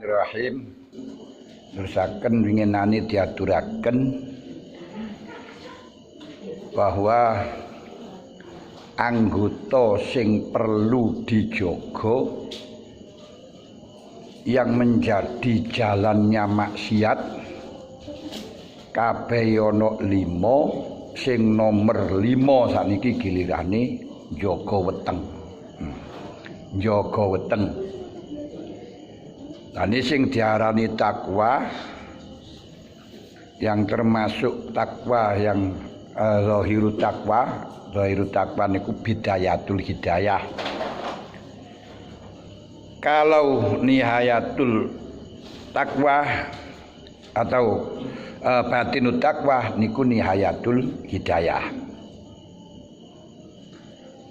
Bismillahirrahmanirrahim. Nerusaken winginane diaturaken bahwa anggota sing perlu dijaga yang menjadi jalannya maksiat kabeh ana 5, sing nomor 5 sakniki gilirane jaga weteng. Jaga weteng. Ini sing diarani takwa, yang termasuk takwa yang zahiru takwa niku bidayatul hidayah. Kalau nihayatul takwa atau batinut takwa niku nihayatul hidayah.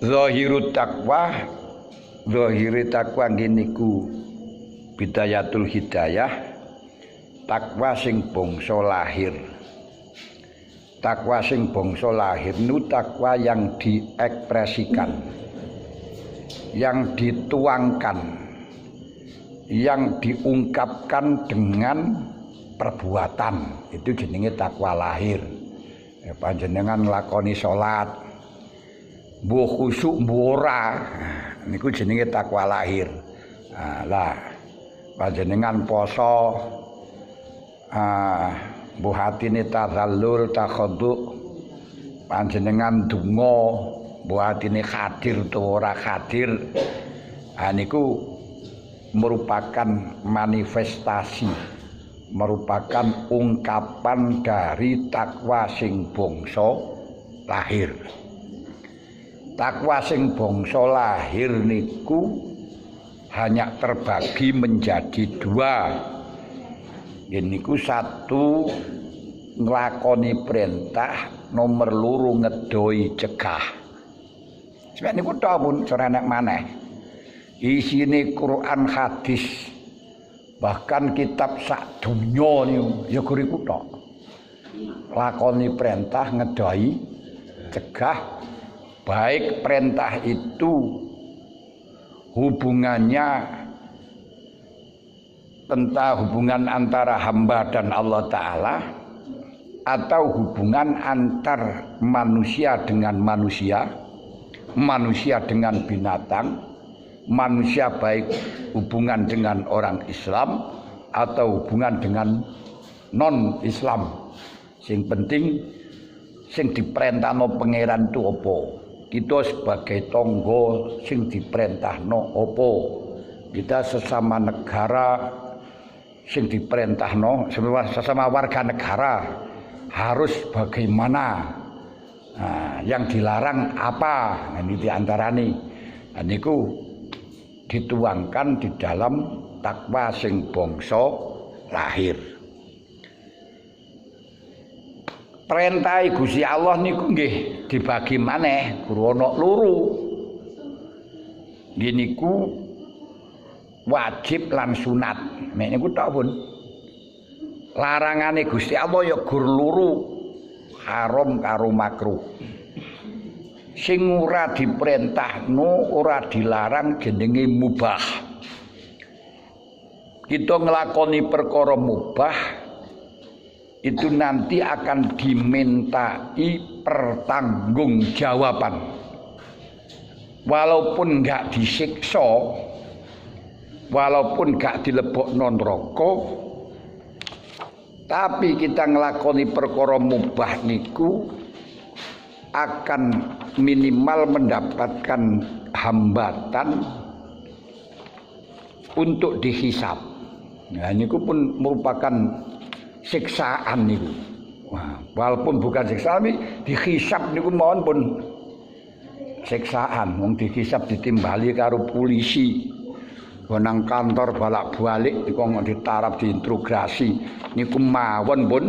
Zahiru takwa niku bidayatul hidayah, takwa sing bangsa lahir. Takwa sing bangsa lahir nu takwa yang diekspresikan, yang dituangkan, yang diungkapkan dengan perbuatan. Itu jenenge takwa lahir. Panjenengan nglakoni salat, mbuh khusyuk mbuh ora, niku jenenge takwa lahir. Panjenengan poso mbuh atine tazallul takhadhu, panjenengan donga mbuh atine hadir utawa ora hadir, niku merupakan manifestasi, merupakan ungkapan dari takwa sing bangsa lahir. Takwa sing bangsa lahir niku hanya terbagi menjadi 2. Niku 1 nglakoni perintah, nomor 2 ngedoi cegah. Sebab niku tok pun ora enek maneh. Isine Quran hadis, bahkan kitab sak donya niku ya guriku tok. Lakoni perintah, ngedoi cegah, baik perintah itu hubungannya tentang hubungan antara hamba dan Allah Ta'ala, atau hubungan antar manusia dengan manusia, manusia dengan binatang, manusia baik hubungan dengan orang Islam atau hubungan dengan non-Islam. Sing penting sing diperintahno pangeran itu apa? Kita sebagai tonggo sing diperintahno apa? Kita sesama negara sing diperintahno, sesama warga negara harus bagaimana? Yang dilarang apa? Ini diantarane. Niku dituangkan di dalam takwa sing bangsa lahir. Perintah Gusti Allah niku nggih dibagi maneh, guru ana 2. Nggih niku wajib lan sunat. Mek niku tok pun. Larangane Gusti Allah ya gur 2, haram karo makruh. Sing ora diperintahno, ora dilarang jenenge mubah. Kita nglakoni perkara mubah itu nanti akan dimintai pertanggungjawaban. Walaupun enggak disiksa, walaupun enggak dilebokno neraka, tapi kita nglakoni perkara mubah niku akan minimal mendapatkan hambatan untuk dihisab. Nah niku pun merupakan siksaan niku. Walaupun bukan siksaan, tapi dihisab niku mawon pun siksaan. Wong dihisab ditimbali karo polisi. Nang kantor balak-balik niku ditarap diintrogasi niku mawon pun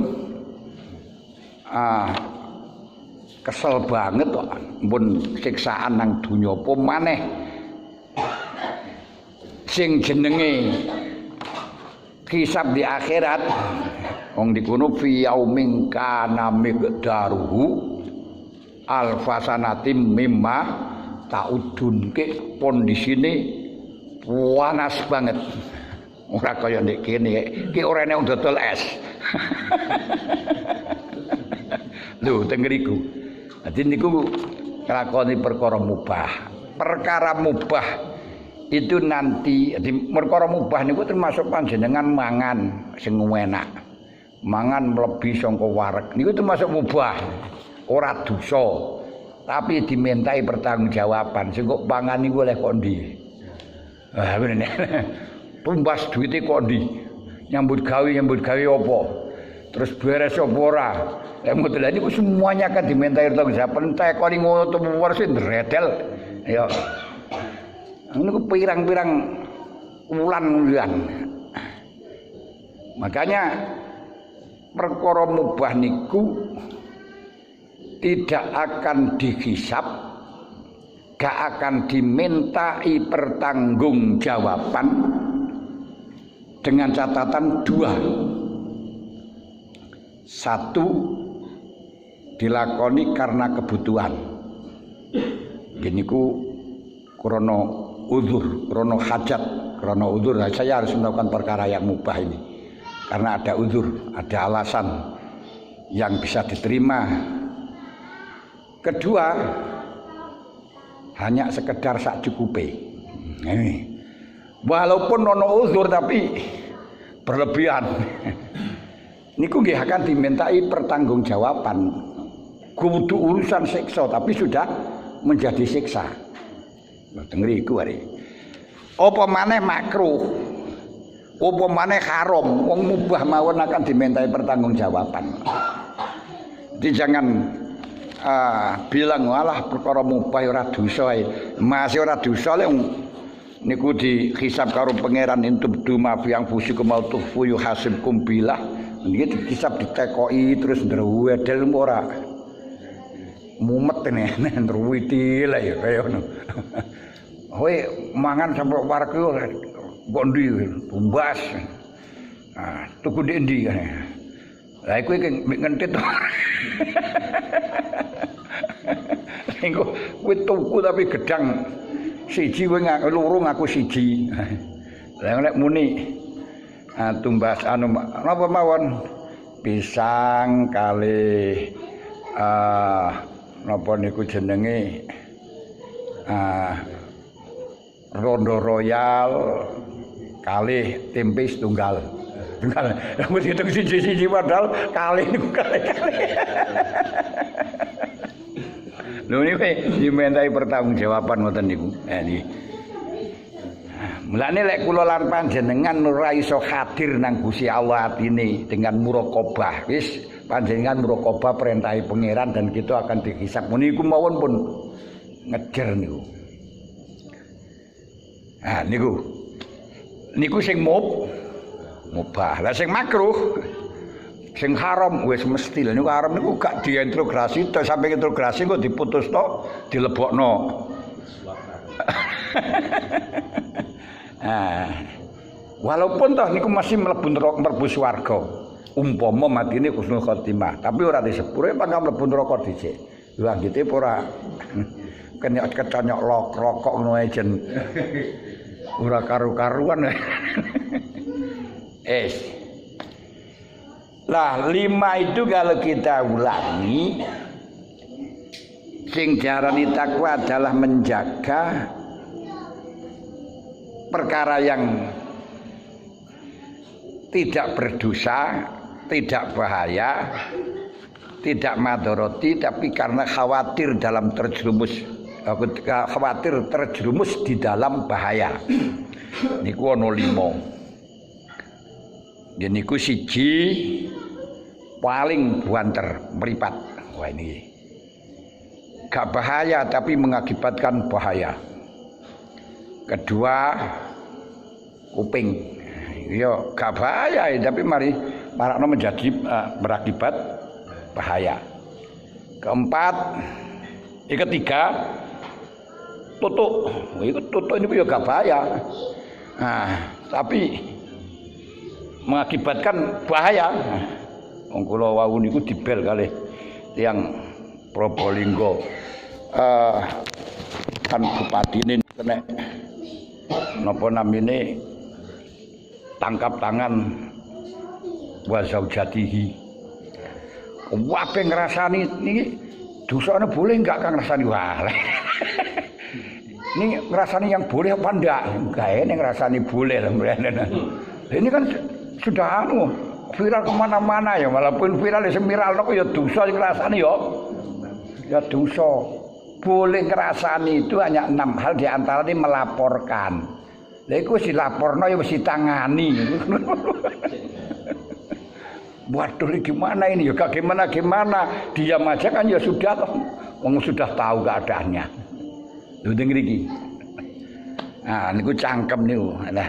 kesel banget kok. Pun siksaan nang donya apa maneh sing jenenge hisab di akhirat. Wong dikono fi yaumin kana miqdaruhu alfasanatim mimma taudun, ke kondisine panas banget. Ora kaya ndek kene, iki orene wong dodol es. Lho teng ngriku. Dadi niku nglakoni perkara mubah. Perkara mubah itu nanti perkara mubah niku termasuk panjenengan mangan sing enak. Mangan mlebi saka wareg niku termasuk mubah. Ora dosa. Tapi dimintai pertanggungjawaban. Sing kok pangan niku oleh kok ndi? Ah ngene. Tumbas duite kok ndi? Nyambut gawe apa? Terus beres apa ora? Lek model niku semuanya kan dimintai pertanggungjawaban. Tekoni ngono to wis ndredel. Ya. Niku pirang-pirang wulan. Makanya perkara mubah niku tidak akan dihisab, gak akan dimintai pertanggungjawaban dengan catatan dua. Satu, dilakoni karena kebutuhan. Gini ku krono uzur, krono hajat, krono uzur. Saya harus melakukan perkara yang mubah ini karena ada uzur, ada alasan yang bisa diterima. Kedua, hanya sekedar sak cukupe. Walaupun ono uzur tapi berlebihan. Niku nggih akan dimintai pertanggungjawaban. Kudu urusan siksa tapi sudah menjadi siksa. Ngriku ari. Apa maneh makruh? Apa maneh haram? Wong mubah mawon akan dimintai pertanggungjawaban. Jadi jangan bilang walah perkara mubah ora dosa ae. Masih ora dosa lek niku dihisab karo pangeran intubdu ma fi anfusikum au tukhfu yuhasibkum billah. Niki dihisab ditekoki terus ndruwedel ora. Mumet tenan ndruwiti lah ya kaya ngono. Kowe mangan sampe wareg kok ndi tumbas. Tuku ndi kan. Lah kowe ngentit to. Engko kowe tuku tapi gedang siji kowe loro ngaku siji. Lah nek muni tumbas napa mawon pisang kalih napa niku jenenge rondo royal kalih tempe setunggal. Tunggal. Wis hitung siji-siji padahal kalih niku kalih. Lho niku dimintai pertanggungjawaban ngoten niku. Niki. Mulane lek kula lan panjenengan ora iso hadir nang Gusti Allah atine dengan muraqabah. Wis panjenengan muraqabah perintahe pangeran dan kita akan dihisab. Niku mawon pun ngejer niku. Niku sing mubah. Lah sing makruh, sing haram wis mesti. Lha niku haram niku gak diintegrasi to sampai integrasi kok diputus to, dilebokno. Walaupun toh niku masih mlebu swarga. Umpama matine husnul khotimah, tapi ora disepure pangka mlebu neraka dhisik. Lho anggite ora kena keconyok rokok ngono ae jen. Ora karu-karuan. Lah 5 itu kalau kita ulangi, sing diarani takwa adalah menjaga perkara yang tidak berdosa, tidak bahaya, tidak madharati, tapi karena khawatir dalam terjerumus, khawatir terjerumus di dalam bahaya. Niku ana 5. Niku siji paling buanter meripat. Wah ini gak bahaya tapi mengakibatkan bahaya. Kedua kuping. Yo gak bahaya tapi marakno menjadi berakibat bahaya. Keempat, ketiga tutuk. Iku tutuk ini yo gak bahaya. Tapi mengakibatkan bahaya. Wong kula wau niku dibel kalih tiyang Probolinggo. Kan bupatine kena napa namine tangkap tangan wa zaujatihi. Wape ngrasani niki dosane boleh enggak Kang ngrasani wae. Ini ngrasani yang boleh apa enggak? Enggak ini ngrasani boleh lah. Ini kan sudah viral kemana-mana ya, walaupun viral semiral ya dosa ngrasani ya dosa. Boleh ngrasani itu hanya 6 hal di antara ini melaporkan. Lha iku wis dilaporno ya wis ditangani. Waduh gimana ini ya gak gimana diam aja kan ya sudah toh wong sudah tahu keadaannya lho denger iki niku cangkem niku nah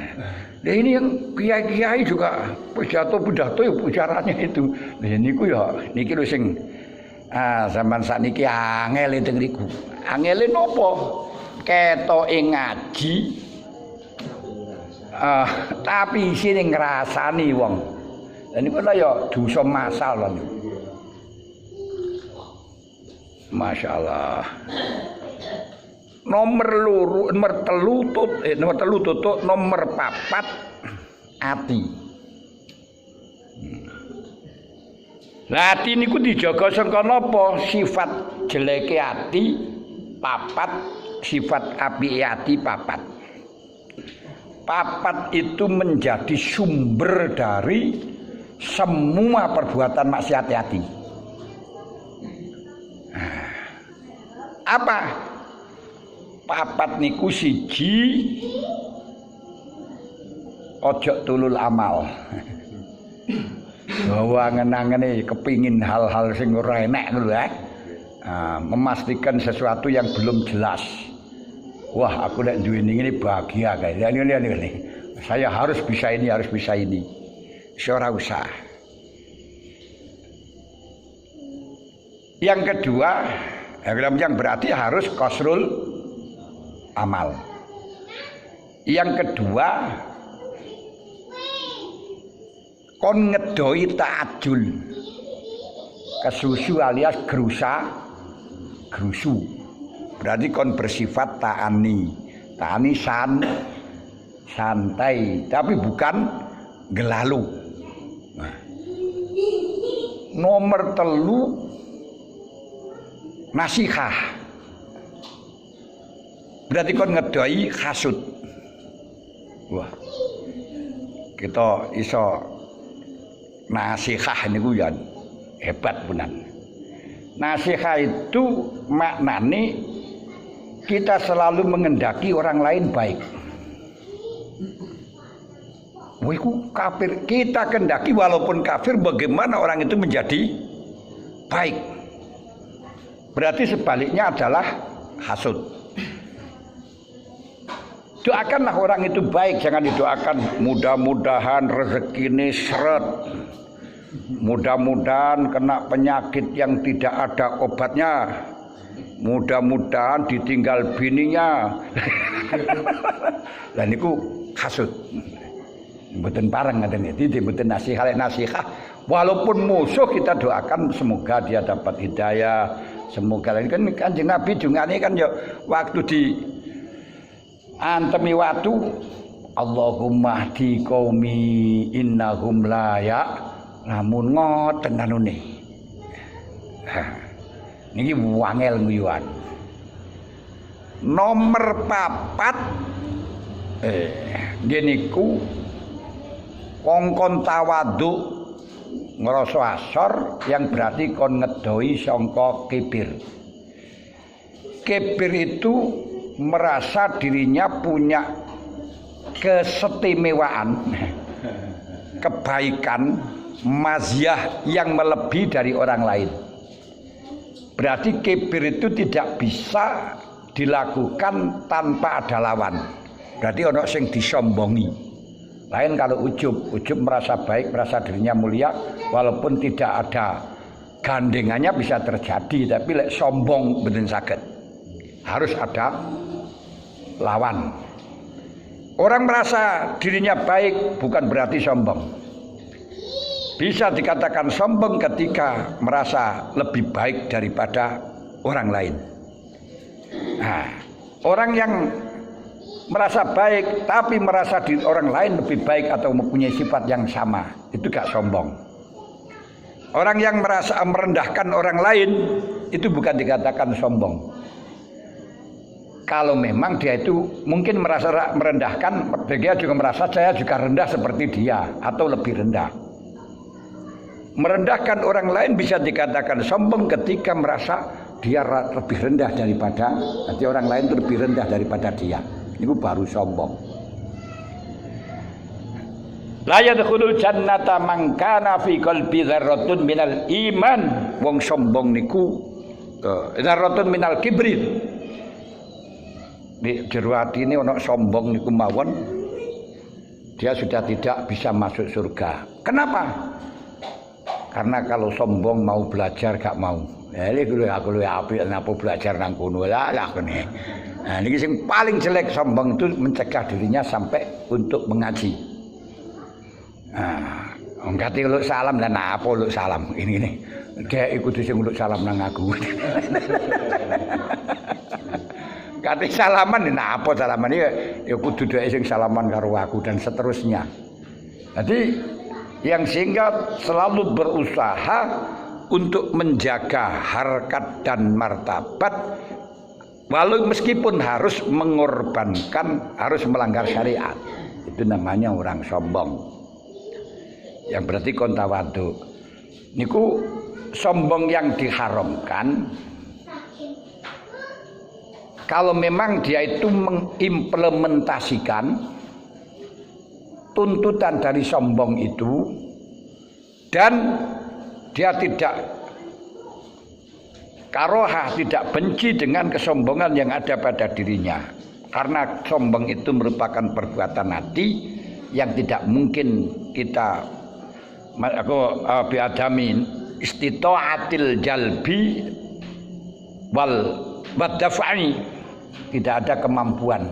ini yang kiai-kiai juga pidato ya bicaranya itu nah niku ya niki lho sing zaman sakniki angel denger iku angele napa ketoke ngaji tapi isine ngrasani wong. Dan ini kan ya dosa masal lah. Masya Allah. Nomor telu tutuk nomor 4 ati. Ati niku dijaga sangka napa? Sifat jeleke ati 4, sifat apike ati 4. 4 itu menjadi sumber dari semua perbuatan maksiat hati. Apa? 4 niku siji ojo tulul amal. Bahwa ngenang-ngene kepingin hal-hal sing ora enak lho memastikan sesuatu yang belum jelas. Wah, aku nek duwe ini bahagia kae. Ini. Saya harus bisa ini, harus bisa ini. Ora usah. Yang kedua, yang berarti harus qasrul amal. Yang kedua, kon ngedoi ta'ajul. Kesusu alias gerusu. Berarti kon bersifat ta'ani. Ta'ani santai, tapi bukan gelalu. Nomor 3 nasihah. Berarti kon ngedoi hasud. Wah. Kita iso nasihah niku ya hebat punan. Nasihah itu maknane kita selalu mengendaki orang lain baik. Wiku kafir, kita kendaki walaupun kafir bagaimana orang itu menjadi baik. Berarti sebaliknya adalah hasud. Doakanlah orang itu baik, jangan didoakan mudah-mudahan rezekine seret. Mudah-mudahan kena penyakit yang tidak ada obatnya. Mudah-mudahan ditinggal bininya. Lah niku hasud. Mboten pareng ngaten iki, mboten nasihat. Walaupun musuh kita doakan semoga dia dapat hidayah, semoga ini kan Kanjeng Nabi dungane kan ya waktu di antemi watu Allahumma hdi qaumi innahum la lamun ngoten anune. Niki wangel nguyuan. Nomor 4 niku kongkon tawadhu ngrasa asor yang berarti kon ngedoi sangka kibir. Kibir itu merasa dirinya punya keistimewaan, kebaikan, maziyah yang melebihi dari orang lain. Berarti kibir itu tidak bisa dilakukan tanpa ada lawan. Berarti ono sing disombongi. Lain kalau ujub merasa baik, merasa dirinya mulia, walaupun tidak ada gandengannya bisa terjadi, tapi lek sombong bener saged. Harus ada lawan. Orang merasa dirinya baik bukan berarti sombong. Bisa dikatakan sombong ketika merasa lebih baik daripada orang lain. Nah, orang yang merasa baik, tapi merasa di orang lain lebih baik atau mempunyai sifat yang sama, itu gak sombong. Orang yang merasa merendahkan orang lain itu bukan dikatakan sombong. Kalau memang dia itu mungkin merasa merendahkan, dia juga merasa saya juga rendah seperti dia atau lebih rendah. Merendahkan orang lain bisa dikatakan sombong ketika merasa dia lebih rendah daripada, nanti orang lain itu lebih rendah daripada dia. Itu baru sombong. La yadkhulul jannata man kana fi qalbi dzarratun minal iman. Wong sombong niku dzarratun minal kibri. Di jero atine ana sombong niku mawon, dia sudah tidak bisa masuk surga. Kenapa? Karena kalau sombong mau belajar gak mau. Iki lho aku luwih apik napa belajar nang kono lah kene. Nah, ini yang paling jelek sombong itu mencegah dirinya sampai untuk mengaji. Nah, enggak uluk salam dan apa uluk salam ini dia ikut sing uluk salam nang aku. Kate salaman nah apa salaman iki ya kudu dhek sing salaman karo aku dan seterusnya. Jadi yang sehingga selalu berusaha untuk menjaga harkat dan martabat, walau meskipun harus mengorbankan, harus melanggar syariat. Itu namanya orang sombong. Yang berarti kontawadu. Niku sombong yang diharamkan. Kalau memang dia itu mengimplementasikan tuntutan dari sombong itu dan dia tidak karohah, tidak benci dengan kesombongan yang ada pada dirinya. Karena sombong itu merupakan perbuatan hati yang tidak mungkin kita biadamin istita'atil jalbi wal wadaf'i. Tidak ada kemampuan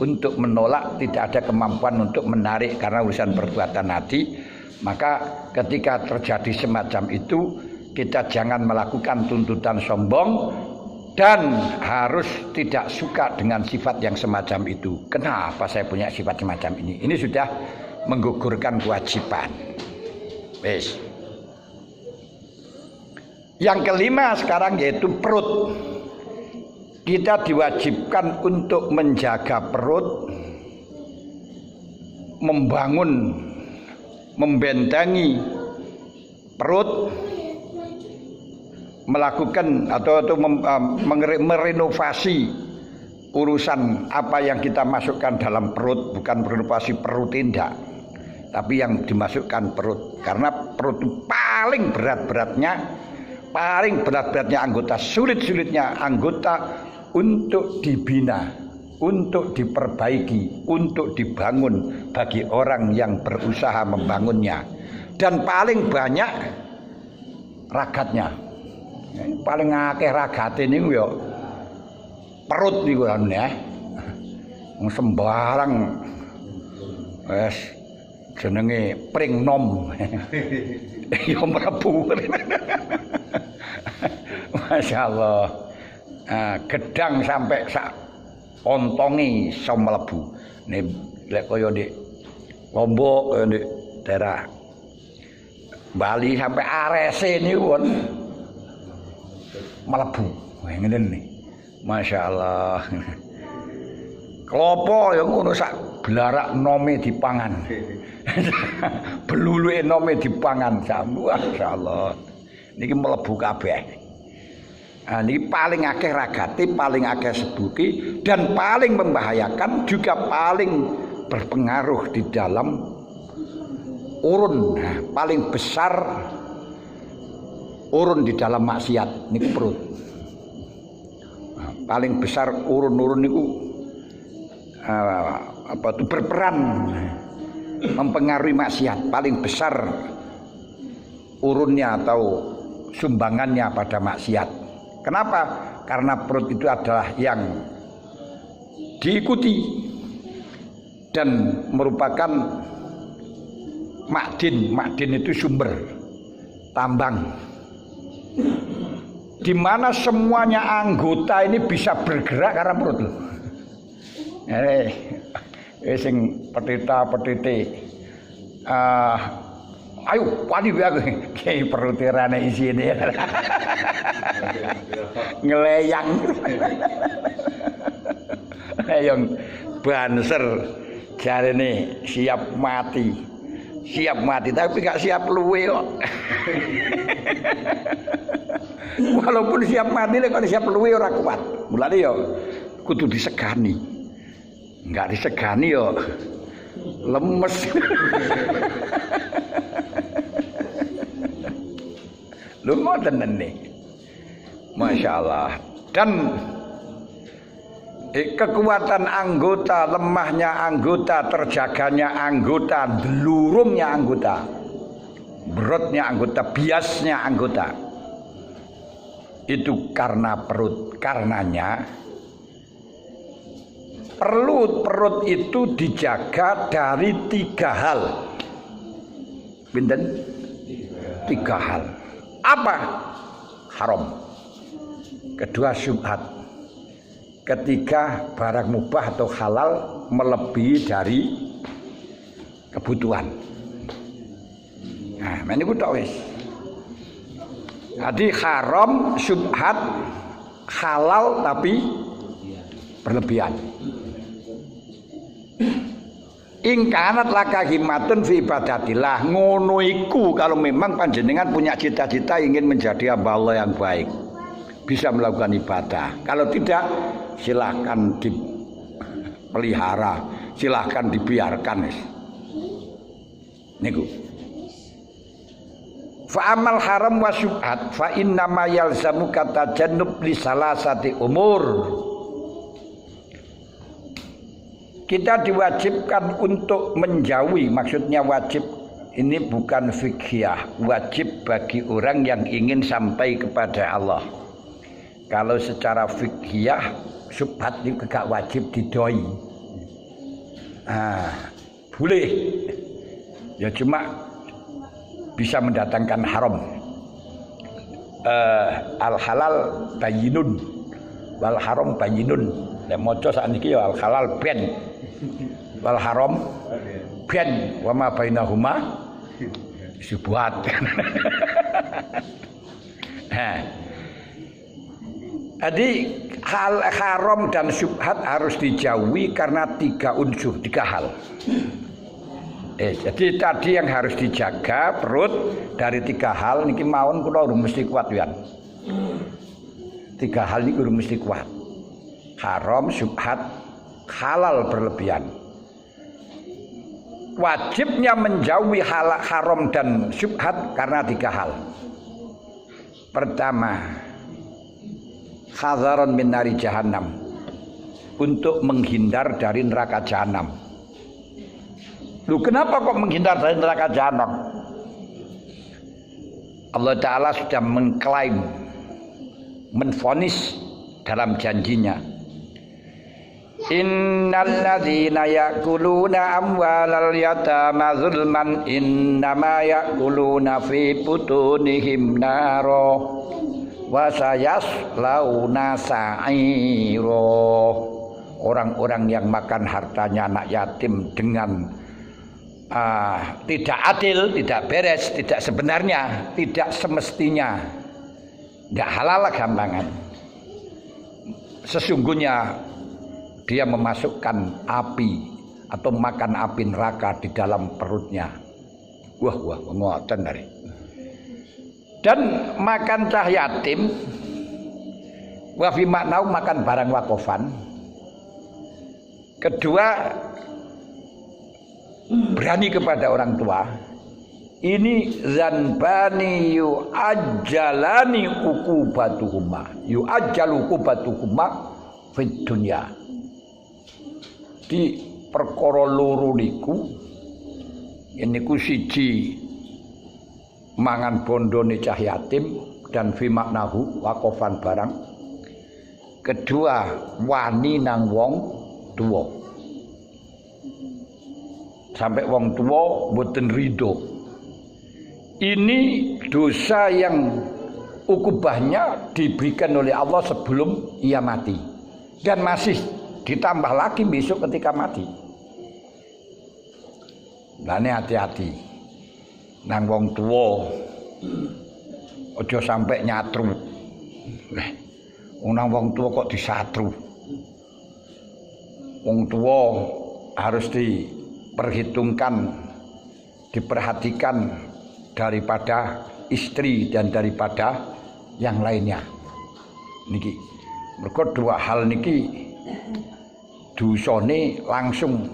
untuk menolak, tidak ada kemampuan untuk menarik karena urusan perbuatan hati. Maka ketika terjadi semacam itu, kita jangan melakukan tuntutan sombong dan harus tidak suka dengan sifat yang semacam itu. Kenapa saya punya sifat semacam ini? Ini sudah menggugurkan kewajiban. Wes. Yang kelima sekarang yaitu perut. Kita diwajibkan untuk menjaga perut, membangun, membentengi perut, melakukan atau merenovasi urusan apa yang kita masukkan dalam perut, bukan renovasi perut tidak, tapi yang dimasukkan perut. Karena perut itu paling berat-beratnya anggota, sulit-sulitnya anggota untuk dibina, untuk diperbaiki, untuk dibangun bagi orang yang berusaha membangunnya. Dan paling banyak ragatnya. Paling akeh ragate niku ya perut niku ya. Sembarang wes jenenge pring nom. Ya mlebu. Masyaallah. Gedang sampai sak ontongi iso mlebu. Nek lek kaya ndek Lombok, kaya ndek daerah Bali sampai Arese niku pun mlebu. Wah ngene nih. Masyaallah. Klopo ya ngono sak blarak nome dipangan. Beluluke nome dipangan. Masyaallah. Niki mlebu kabeh. Nah, ini paling akeh ragati, paling akeh sebuki, dan paling membahayakan juga paling berpengaruh di dalam urun. Nah, paling besar urun di dalam maksiat ini perut. Nah, paling besar urun-urun itu berperan mempengaruhi maksiat. Paling besar urunnya atau sumbangannya pada maksiat. Kenapa? Karena perut itu adalah yang diikuti dan merupakan makdin. Makdin itu sumber tambang, di mana semuanya anggota ini bisa bergerak karena perut. Sing petita-petite ayo wani wae aku ki perutirane isine. Ngeleyang. Yang banser jarene siap mati. Siap mati tapi gak siap luwe kok. Walaupun siap mati lek siap luwe ora kuat. Mulane ya kudu disegani. Enggak disegani ya lemes. Lu ngoten nih. Masya Allah. Dan kekuatan anggota, lemahnya anggota, terjaganya anggota, delurungnya anggota, berotnya anggota, biasnya anggota. Itu karena perut. Karenanya perut itu dijaga dari 3 hal. Pinten? 3 hal. Apa? Haram. Kedua syubhat. Ketiga barang mubah atau halal melebihi dari kebutuhan. Nah, meniku tok wis. Jadi haram, syubhat, halal tapi berlebihan. Ingkanat laka himmatun fi ibadatillah. Ngono iku kalau memang panjenengan punya cita-cita ingin menjadi hamba Allah yang baik, bisa melakukan ibadah. Kalau tidak, silahkan dipelihara, silahkan dibiarkan. Niku. Fa amal haram wa syubhat fa inna ma yalzamu katajannub li salasati umur. Kita diwajibkan untuk menjauhi, maksudnya wajib ini bukan fiqhiyah, wajib bagi orang yang ingin sampai kepada Allah. Kalau secara fiqhiyah syubhat itu gak wajib didoi. Boleh. Ya cuma bisa mendatangkan haram. Al halal bayyinun wal haram bayyinun. Nek maca sakniki ya al halal ben wal haram ben wa ma bainahuma syubhat. Jadi hal haram dan syubhat harus dijauhi karena 3 unsur, 3 hal. Jadi tadi yang harus dijaga perut dari 3 hal niki mawon kula mesti kuat ya. 3 hal niki mesti kuat. Haram, syubhat, halal berlebihan. Wajibnya menjauhi hal haram dan syubhat karena 3 hal. Pertama, hadzaran min nari jahannam, untuk menghindar dari neraka jahanam. Lu kenapa kok menghindar dari neraka jahanam? Allah Ta'ala sudah mengklaim, menvonis dalam janjinya, innal ladzina ya'kuluna amwalal yatama zulman innama ya'kuluna fi butunihim naro wa sayaslauna sa'iro. Orang-orang yang makan hartanya anak yatim dengan tidak adil, tidak beres, tidak sebenarnya, tidak semestinya, tidak halal gampangan, sesungguhnya dia memasukkan api atau makan api neraka di dalam perutnya. Wah, ngoten dari. Dan makan cah yatim, wa fi maknau makan barang wakofan. Kedua, berani kepada orang tua. Ini zanbani yu'ajjalani uqubatuhuma. Yu'ajjalu uqubatuhuma fid dunya. Di perkara loro niku niku siji mangan bondone cah yatim dan fi maknahu wakofan barang. Kedua, wani nang wong tuwa. Sampai wong tua mboten ridho. Ini dosa yang ukubahnya diberikan oleh Allah sebelum ia mati, dan masih ditambah lagi besok ketika mati. Lane hati-hati. Nang wong tuwa aja sampai nyatru. Nang wong tuwa kok disatru. Wong tuwa harus diperhitungkan, diperhatikan daripada istri dan daripada yang lainnya. Niki mergo dua hal niki dosane langsung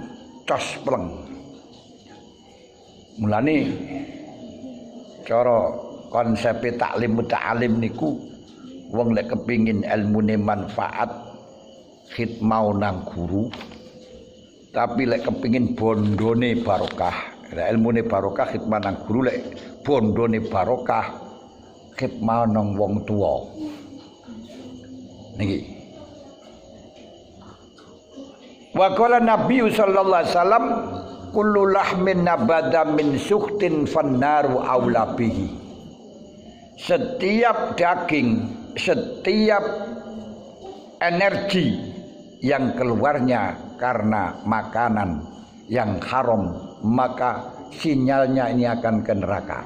cos pleng. Mulane cara konsep taklim muta'alim niku wong lek kepingin ilmune manfaat khidmau nang guru, tapi lek kepingin bondone barokah, ilmune barokah khidmah nang guru, lek bondone barokah khidmah nang wong tuwa. Niki wa qala Nabi sallallahu alaihi wasallam kullu lahmin nabada min sukhtin fannaru aula bihi. Setiap daging, setiap energi yang keluarnya karena makanan yang haram, maka sinyalnya ini akan ke neraka.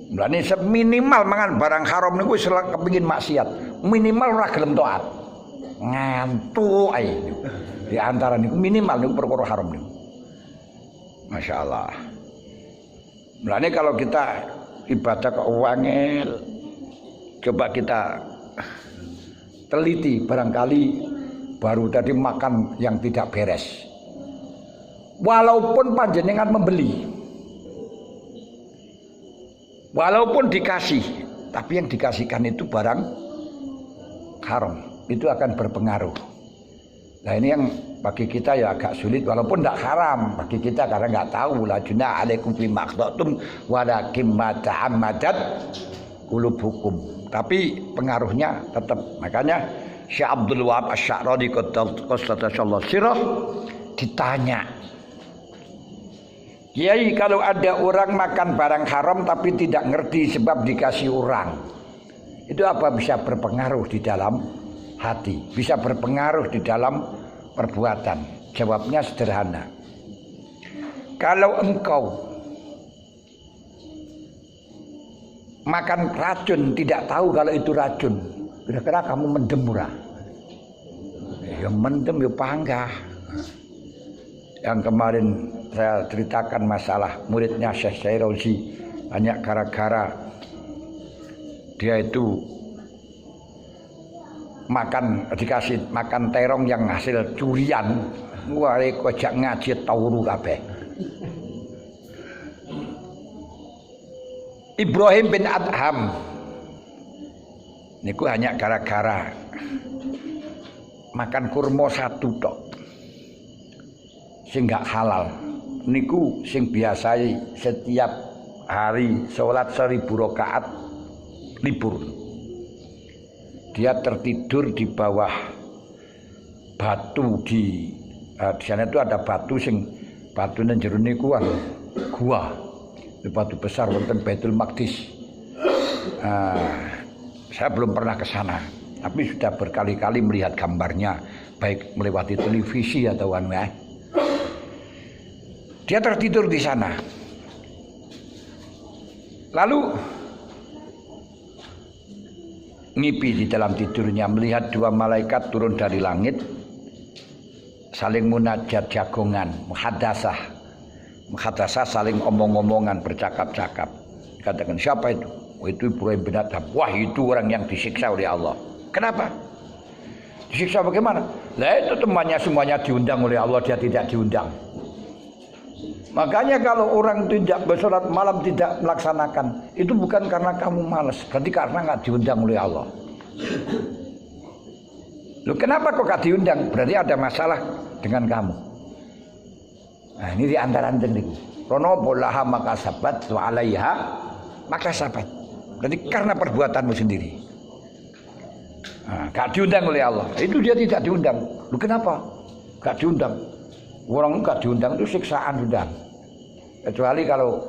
Mulane seminimal mangan barang haram niku wis kepengin maksiat, minimal ora gelem taat. Ngantuk ae. Di antara niku minimal niku perkara haram niku. Masya Allah. Mulane kalau kita ibadah kok wangel, coba kita teliti, barangkali baru tadi makan yang tidak beres. Walaupun panjenengan membeli, walaupun dikasih, tapi yang dikasihkan itu barang haram, itu akan berpengaruh. Nah ini yang bagi kita ya agak sulit, walaupun tidak haram bagi kita karena nggak tahu. La junah alaikum fi maqtatum walakin ma ta'ammadat qulubukum. Tapi pengaruhnya tetap. Makanya Syekh Abdul Wahab Asy-Sya'rani qaddasallahu sirah ditanya, Kiai, kalau ada orang makan barang haram tapi tidak ngerti sebab dikasih orang, itu apa bisa berpengaruh di dalam hati, bisa berpengaruh di dalam perbuatan? Jawabnya sederhana. Kalau engkau makan racun tidak tahu kalau itu racun, kira-kira kamu mendem murah? Ya mendem ya panggah. Yang kemarin saya ceritakan masalah muridnya Syekh Syairozi, hanya gara-gara dia itu dikasih makan terong yang hasil curian, wah kojak ngaji tauru kabeh. Ibrahim bin Adham niku hanya gara-gara makan kurma satu tok sing gak halal niku, sing biasa setiap hari sholat 1000 rakaat libur. Dia tertidur di bawah batu di sana itu ada batu sing batu nang jero niku gua. Batu besar wonten Baitul Maqdis. Saya belum pernah ke sana, tapi sudah berkali-kali melihat gambarnya, baik melewati televisi atau Dia tertidur di sana. Lalu ngipi di dalam tidurnya, melihat dua malaikat turun dari langit, saling munajat jagongan, muhadasah saling omong-omongan, bercakap-cakap. Katakan, siapa itu? Oh, itu Ibrahim bin Adham. Wah, itu orang yang disiksa oleh Allah. Kenapa? Disiksa bagaimana? Lah itu temannya semuanya diundang oleh Allah, dia tidak diundang. Makanya kalau orang tidak bersolat malam tidak melaksanakan, itu bukan karena kamu malas, berarti karena nggak diundang oleh Allah. Loh, kenapa kok nggak diundang? Berarti ada masalah dengan kamu. Nah, ini di antara niku. Rono bolaha maka sabat wa alaiha maka sabat. Berarti karena perbuatanmu sendiri. Nah, gak diundang oleh Allah. Itu dia tidak diundang. Lu kenapa? Gak diundang. Orang gak diundang itu siksaan sudah. Kecuali kalau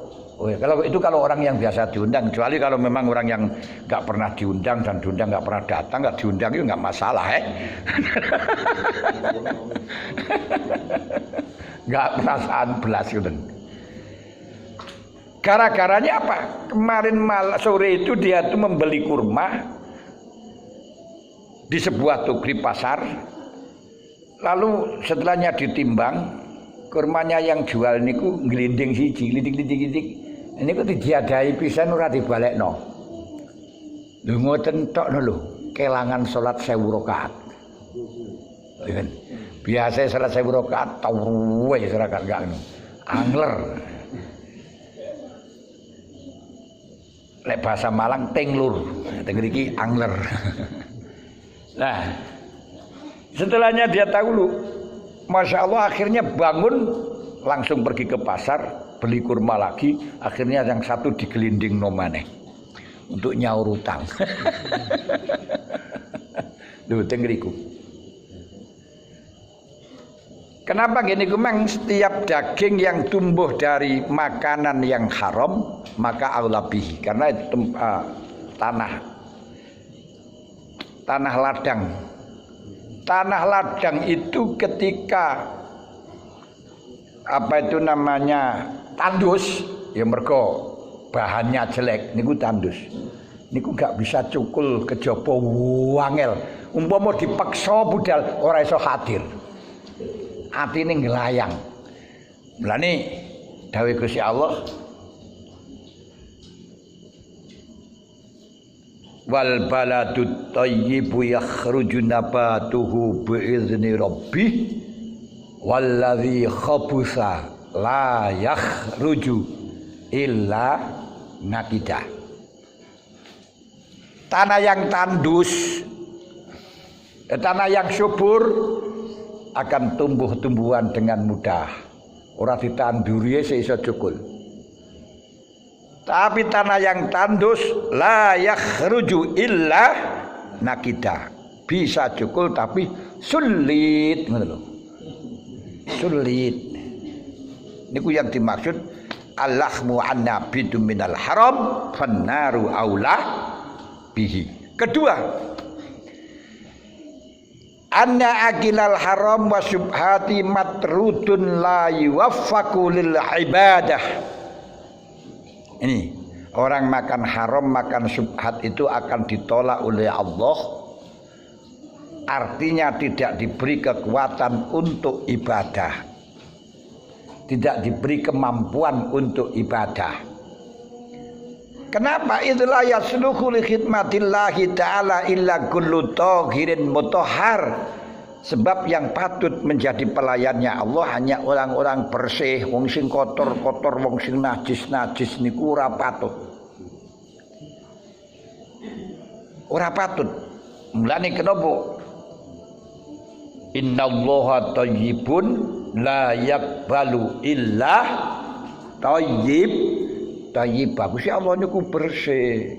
orang yang biasa diundang, kecuali kalau memang orang yang nggak pernah diundang dan diundang nggak pernah datang, nggak diundang itu nggak masalah, Enggak perasaan belas gitu. Gara-garanya apa? Kemarin sore itu dia tuh membeli kurma di sebuah toko di pasar. Lalu setelahnya ditimbang, kurmanya yang jual niku nglinding siji, glinding. Niku diadai pisan ora dibalekno. Lho ngoten tok lho, kelangan salat 1000 rakaat. Biasa salat 1000 rakaat tawuwe ora gak angler. Lek bahasa Malang tenglur, teng mriki angler. Nah, setelahnya dia tahu lu, masya Allah akhirnya bangun langsung pergi ke pasar beli kurma lagi, akhirnya yang satu digelinding nomane untuk nyaur utang. Lho teng mriku. Kenapa gini memang setiap daging yang tumbuh dari makanan yang haram maka aulabihi, karena itu tanah ladang. Tanah ladang itu ketika apa itu namanya tandus, ya mergo bahannya jelek niku tandus. Niku gak bisa cukul kejaba wangel. Umpama dipaksa budal ora iso hadir. Atine nglayang. Mulane dawuh Gusti Allah wal baladut thayyibu yakhruju nabatuhu bi'izni rabbih walladzi khabutha la yakhruju illa nakida. Tanah yang tandus, tanah yang subur akan tumbuh tumbuhan dengan mudah. Ora ditanduri seiso cukul. Tapi tanah yang tandus la yakhruju illa nakida. Bisa cukul tapi sulit, ngono lho. Sulit. Niku yang dimaksud Allahmu anna bidum minal haram fannaru aula bihi. Kedua, anna akilal haram wa subhati matrudun la yuwaffaku lil ibadah. Ini orang makan haram, makan subhat itu akan ditolak oleh Allah. Artinya tidak diberi kekuatan untuk ibadah, tidak diberi kemampuan untuk ibadah. Kenapa? Itulah yasluhu li khidmatillahi ta'ala illa kullu taghirin mutahhar. Sebab yang patut menjadi pelayannya Allah hanya orang-orang bersih. Wong sing kotor-kotor, wong sing najis-najis niku ora patut. Ora patut. Mulane kenapa? Innallaha thayyibun la yaqbalu illa thayyib. Thayyib bagus ya Allah niku bersih.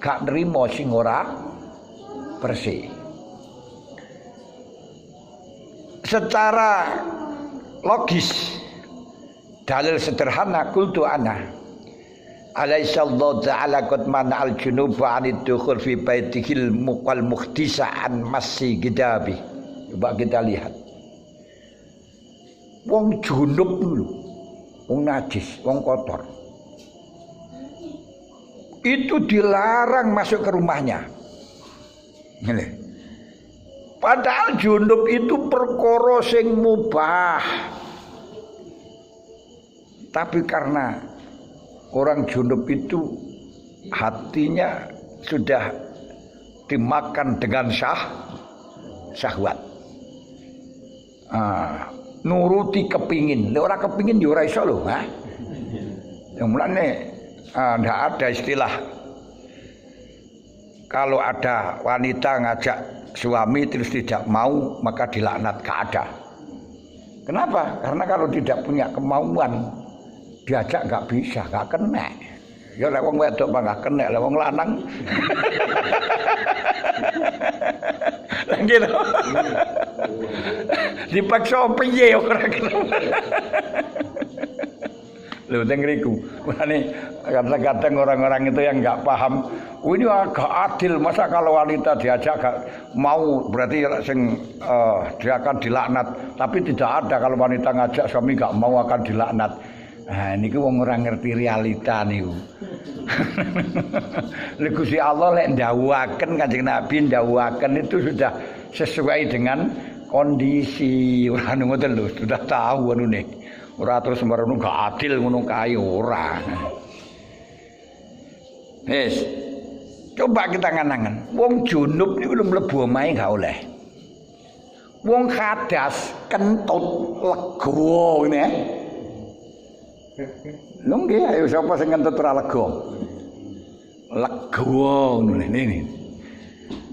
Gak nrimo sing ora bersih. Secara logis dalil sederhana qultu ana alaisallahu ta'ala qad mana al-junuba 'anid dukhul fi baitihil muqal mukhtisa an massi gidabi. Coba kita lihat. Wong junub dulu, wong najis, wong kotor. Itu dilarang masuk ke rumahnya. Padahal junub itu perkara sing mubah. Tapi karena orang junub itu hatinya sudah dimakan dengan syahwat. Nuruti kepingin. Ora kepingin ya ora iso lho, ha. Yang mulane ndak ada istilah kalau ada wanita ngajak suami terus tidak mau maka dilaknat, gak ada. Kenapa? Karena kalau tidak punya kemauan diajak gak bisa, gak kena. Ya lek wong wedok mah gak kena, lek wong lanang lah gitu. Dipaksa piye ora kena. Lho teng ngriku. Mulane kadang-kadang orang-orang itu yang enggak paham, oh ini agak adil, masa kalau wanita diajak gak mau berarti sing dia akan dilaknat, tapi tidak ada kalau wanita ngajak suami enggak mau akan dilaknat. Nah, niku wong ora ngerti realita niku. Lha Gusti Allah lek ndhawuhaken Kanjeng Nabi ndhawuhaken itu sudah sesuai dengan kondisi. Ora ngoten lho, sudah tahu anune. Ora terus merono gak adil ngono kae ora. Wis. Coba kita nganangan. Wong junub niku lho mlebu omahe gak oleh. Wong hadas kentut lega ngene. Lho nggih ayo sapa sing kentut ora lega? Lega ngono niki.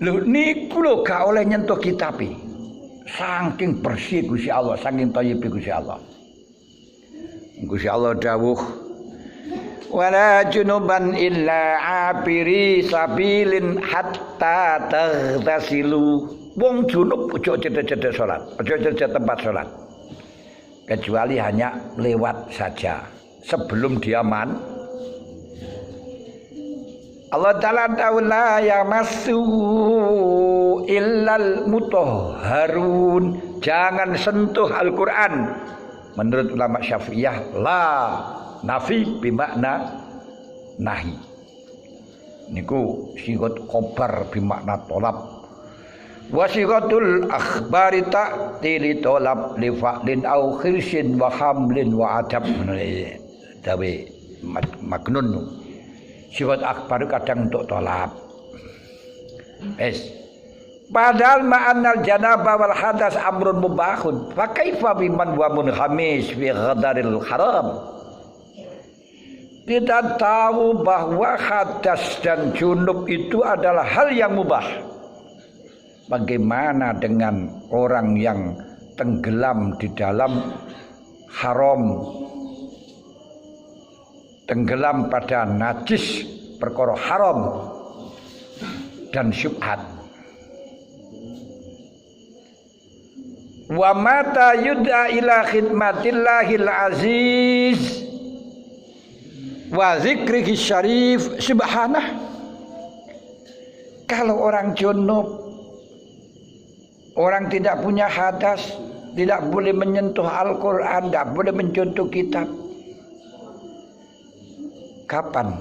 Lho niku lho gak oleh nyentuh kitabe. Saking bersih Gusti Allah, saking thayyib Gusti Allah. Gusti Allah dawuh wala junuban illa abiri sabilin hatta taghtasilu. Wong junub ojo cedhek-cedhek salat, ojo cedhek tempat salat. Kecuali hanya lewat saja sebelum dia Allah Ta'ala la yamassu illal mutahharun. Jangan sentuh Al-Qur'an. Menurut ulama Syafi'iyah la nafi bimakna nahi. Niku sigot khobar bimakna tolab. Wasiqatul akhbari ta'tili tolab li fa'lin au khirsin wa hamlin wa adab. Dawe maknun. Siqat akhbar kadang untuk tolab. Padahal ma'annal janabah wal hadas amrun mubahun. Fa kaifa biman wa munhamis fi ghadaril haram. Kita tahu bahwa hadas dan junub itu adalah hal yang mubah. Bagaimana dengan orang yang tenggelam di dalam haram, tenggelam pada najis, perkara haram dan syubhat. Wa mata yud'a ila khidmatillahil aziz wa zikrihi syarif subhanah. Kalau orang junub, orang tidak punya hadas, tidak boleh menyentuh Al-Quran, tidak boleh mencontoh kitab. Kapan?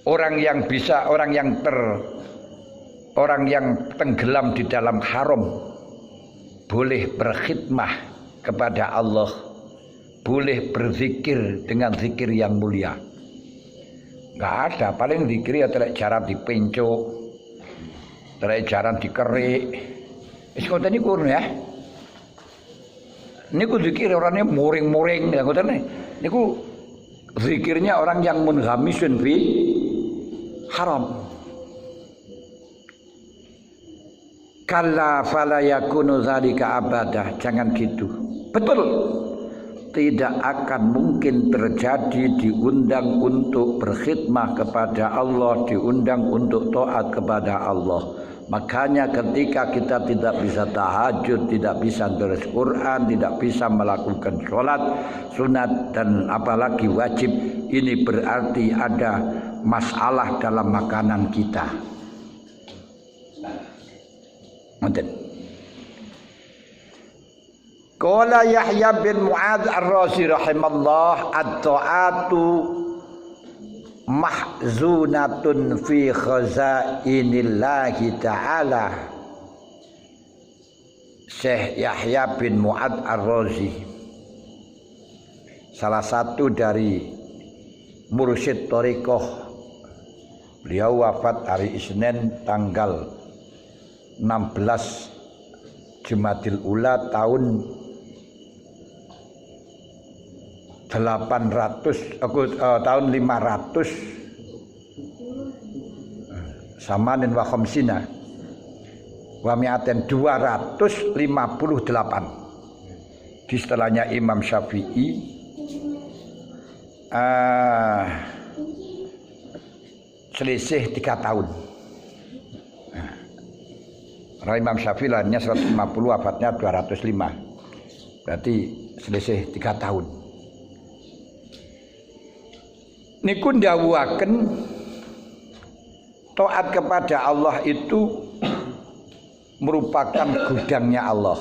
Orang yang bisa, orang yang tenggelam di dalam haram boleh berkhidmah kepada Allah, boleh berzikir dengan zikir yang mulia. Enggak ada, paling zikir ya telek jaran dipencuk, telek jaran dikerik. Wis ngoten niku ya. Niku zikir orangnya muring-muring ya ngoten niku zikirnya orang yang munghamisun fi haram. Kalla fala yakunu dzalika abadah. Jangan gitu. Betul. Tidak akan mungkin terjadi diundang untuk berkhidmah kepada Allah, diundang untuk taat kepada Allah. Makanya ketika kita tidak bisa tahajud, tidak bisa tulis Quran, tidak bisa melakukan sholat sunat dan apalagi wajib, ini berarti ada masalah dalam makanan kita. Mungkin. Qala Yahya bin Mu'adz Ar-Razi rahimallah at-ta'atu mahzunatun fi khazainillahi ta'ala. Syekh Yahya bin Mu'adz Ar-Razi, salah satu dari mursyid thariqah, beliau wafat hari Isnin tanggal 16 Jumadil Ula tahun 500 samanin wa khamsina wa mi'aten 258 di setelahnya Imam Syafi'i selisih 3 tahun. Imam Syafi'i lahirnya 150, wafatnya 205. Berarti selisih 3 tahun. Niku ndawuhaken taat kepada Allah itu merupakan gudangnya Allah.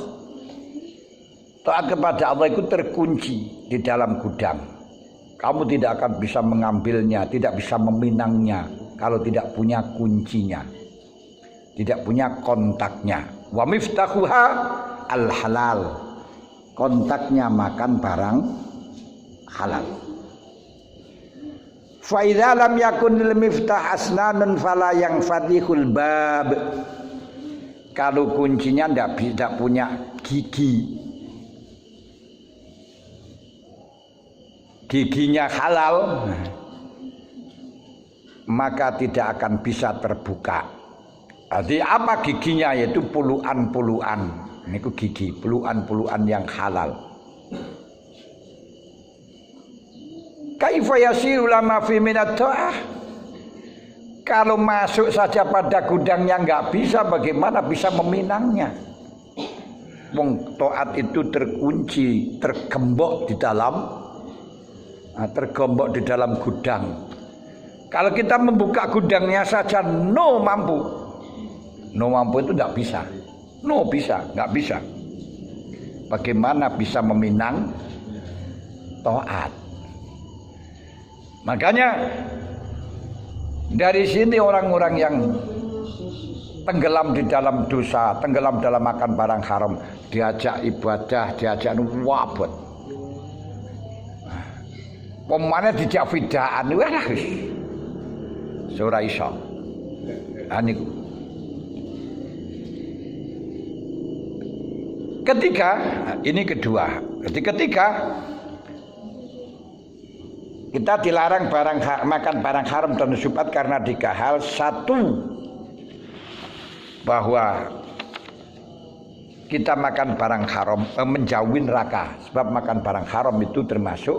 Taat kepada Allah itu terkunci di dalam gudang. Kamu tidak akan bisa mengambilnya, tidak bisa meminangnya kalau tidak punya kuncinya, tidak punya kontaknya. Wa miftahuha al-halal. Kontaknya makan barang halal. Fa idza lam yakun lil miftah asnanun fala yang fatihul bab. Kalau kuncinya tidak punya gigi, giginya halal, maka tidak akan bisa terbuka. Jadi apa giginya? Yaitu puluhan-puluhan. Ini gigi, puluhan-puluhan yang halal. Kaifa yasiru lama fi minat ta'ah? Kalau masuk saja pada gudangnya enggak bisa, bagaimana bisa meminangnya? Wong taat itu terkunci, tergembok di dalam gudang. Kalau kita membuka gudangnya saja no mampu itu enggak bisa. Enggak bisa. Bagaimana bisa meminang taat? Makanya dari sini orang-orang yang tenggelam di dalam dosa, tenggelam dalam makan barang haram, diajak ibadah, diajak wabot. Pemane dijak fidaan wah ora iso. Niku. Ketiga, ini kedua. Ketiga kita dilarang makan barang haram dan syubhat karena 3 hal. Satu, bahwa kita makan barang haram menjauhi neraka. Sebab makan barang haram itu termasuk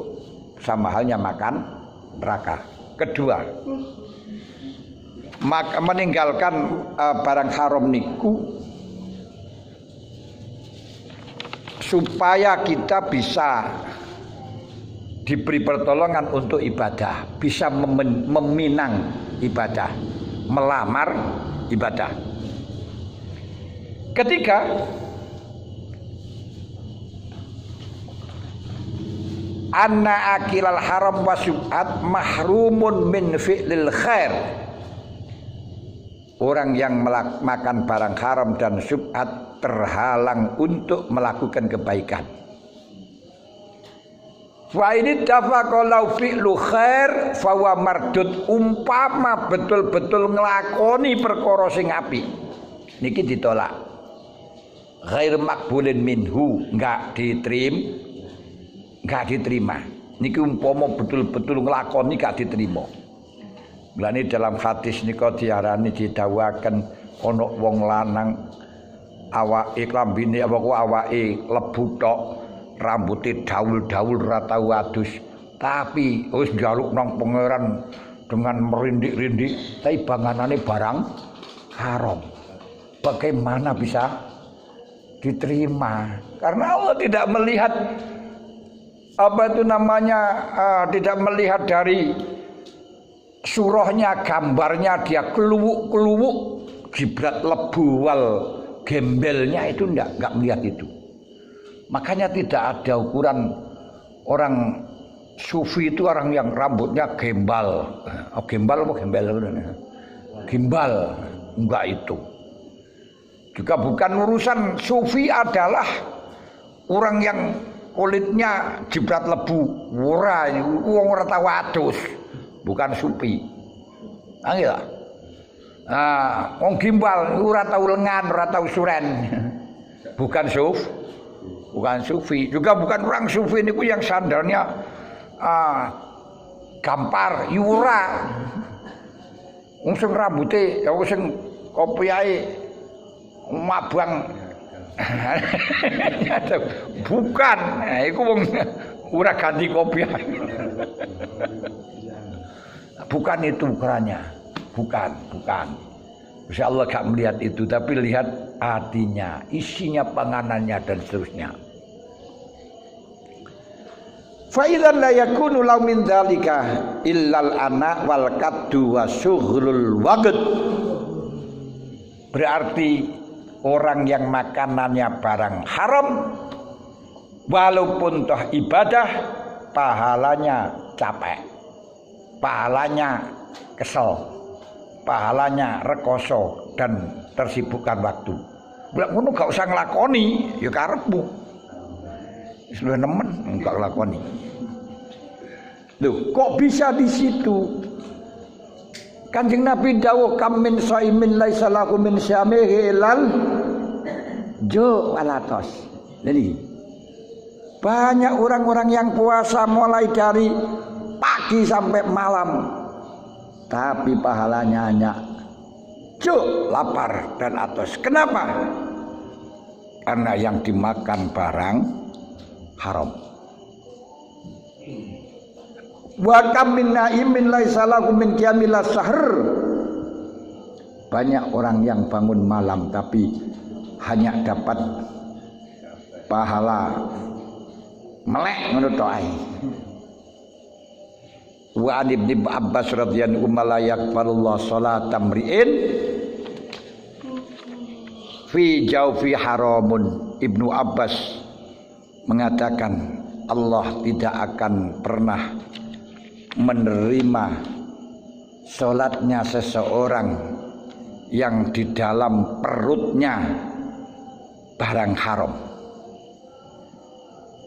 sama halnya makan neraka. Kedua, meninggalkan barang haram niku supaya kita bisa diberi pertolongan untuk ibadah, bisa meminang ibadah, melamar ibadah. Ketiga, anna akilal haram wa subhat mahrumun min fi'lil khair. Orang yang makan barang haram dan subhat terhalang untuk melakukan kebaikan. Fa ini tafaqalau fi'lu khair fa wa mardud. Umpama betul-betul nglakoni perkara sing apik niki ditolak. Ghair maqbulin minhu, enggak diterima. Niki umpama betul-betul nglakoni gak diterima. Mulane dalam hadis nika diarani didhawuhaken ana wong lanang awake klambine awake lebu tok, rambuté daul-daul ora tau adus, tapi wis njaluk nang pangeran dengan merindik-rindik, tapi banganane barang haram. Bagaimana bisa diterima? Karena Allah tidak melihat tidak melihat dari surahnya, gambarnya, dia keluwuk jibrat lebu wal gembelnya itu enggak melihat itu. Makanya tidak ada ukuran orang sufi itu orang yang rambutnya gembal. Gembal apa gembel? Gimbal, enggak itu. Juga bukan urusan sufi adalah orang yang kulitnya jibrat lebu, ora wong ora tau adus. Bukan sufi. Angel. Wong gimbal ora tau lengan, ora tau suren. Bukan sufi. Juga bukan orang sufi niku yang sandalnya gampar, yura. Wong sing rambuté, ya sing kopiahe mabang. Bukan. Iku wong ora ganti kopiah. Bukan itu ukurannya, bukan. Insya Allah gak melihat itu, tapi lihat hatinya, isinya, panganannya dan seterusnya. Fa idzan la yakunu law min dzalika illal ana wal kaddu wa syughlul waqt. Berarti orang yang makanannya barang haram walaupun toh ibadah pahalanya capek, pahalanya kesel, pahalanya rekoso dan tersibukkan waktu. Bila ngono gak usah nglakoni ya karepmu. Wis luwih nemen gak nglakoni. Loh, kok bisa di situ? Kanjeng Nabi dawuh kam min shaimin laisa lahu min syamihi ilal jo walatos. Jadi banyak orang-orang yang puasa mulai dari pagi sampai malam, tapi pahalanya hanya jo, lapar dan atos. Kenapa? Karena yang dimakan barang haram. Wa kam min naimin laisa lahu min qiyamil sahr. Banyak orang yang bangun malam tapi hanya dapat pahala melek menurut ai. Wa an ibn Abbas radhiyallahu anhu la yaqbalullah salatam ri'in fi jawfi haramun. Ibnu Abbas mengatakan Allah tidak akan pernah menerima sholatnya seseorang yang di dalam perutnya barang haram.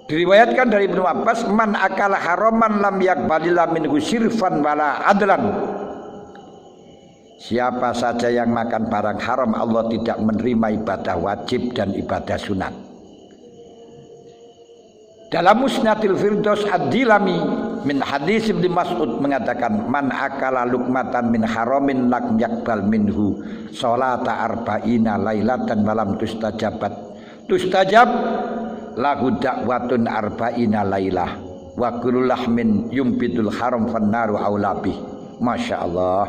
Diriwayatkan dari Ibnu Abbas, man akala haraman lam yakbalillah minhu sirfan wala adlan. Siapa saja yang makan barang haram, Allah tidak menerima ibadah wajib dan ibadah sunat. Dalam Musnadil Firdaus Ad-Dilami min hadis Ibnu Mas'ud mengatakan man akala luqmatan min haramin lam yakbal minhu sholata arba'ina lailatan walam tustajab lahu dakwatun arba'ina lailah wa kullu lahmin yumbidul haram fannaru aulabi. Masya Allah.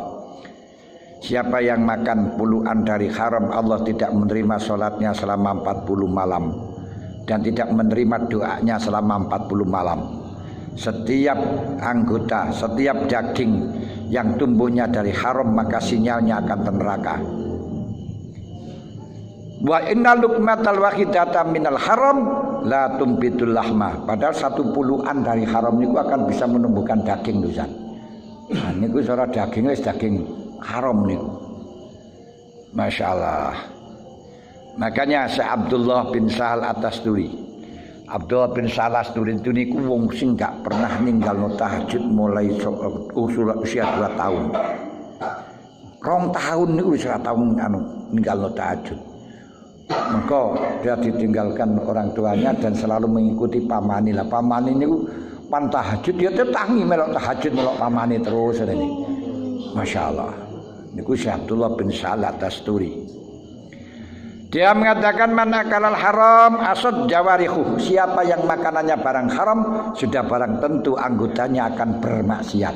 Siapa yang makan puluhan dari haram, Allah tidak menerima sholatnya selama 40 malam dan tidak menerima doanya selama 40 malam. Setiap anggota, setiap daging yang tumbuhnya dari haram, maka sinyalnya akan ke neraka. Wa inna luqmatal wahidata minal haram la tumbitul lahma. Padahal 1 puluhan dari haram niku akan bisa menumbuhkan daging dosan. Nah niku cara daging wis daging haram niku. Masya Allah. Makanya Syekh Abdullah bin Sahal At-Tasturi, Abdullah bin Sahal At-Tasturi itu niku wong sing gak pernah ninggalno tahajud mulai usia 2 tahun. 2 tahun niku wis ora tau ninggalno tahajud. Maka dia ditinggalkan orang tuanya dan selalu mengikuti pamani lah. Pamani niku pan tahajud dia tetangi melok tahajud melok pamani terus ini. Masya Allah. Niku Syekh Abdullah bin Sahal At-Tasturi. Dia mengatakan man akalal haram asad jawarihu. Siapa yang makanannya barang haram, sudah barang tentu anggotanya akan bermaksiat.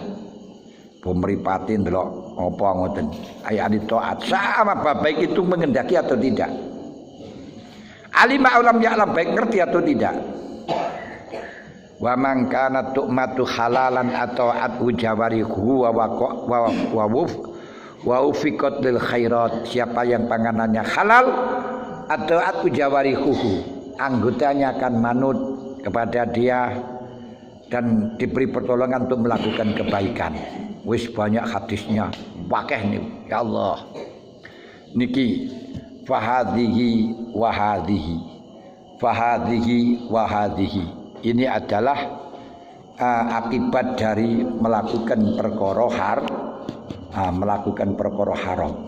Pemeripati ndelok apa ngoten. Ayat taat sama baik itu mengendaki atau tidak. Alima ulam ya'lam baik ngerti atau tidak. Wa man kana tu'matu halalan atau atu jawarihu wa ufiqat lil khairat. Siapa yang panganannya halal atau atu jawarihuhu, anggotanya akan manut kepada dia dan diberi pertolongan untuk melakukan kebaikan. Wis banyak hadisnya wakeh nih ya Allah. Niki fahadhihi wahadhihi fahadhihi wahadhihi. Ini adalah akibat dari melakukan perkara melakukan perkara haram.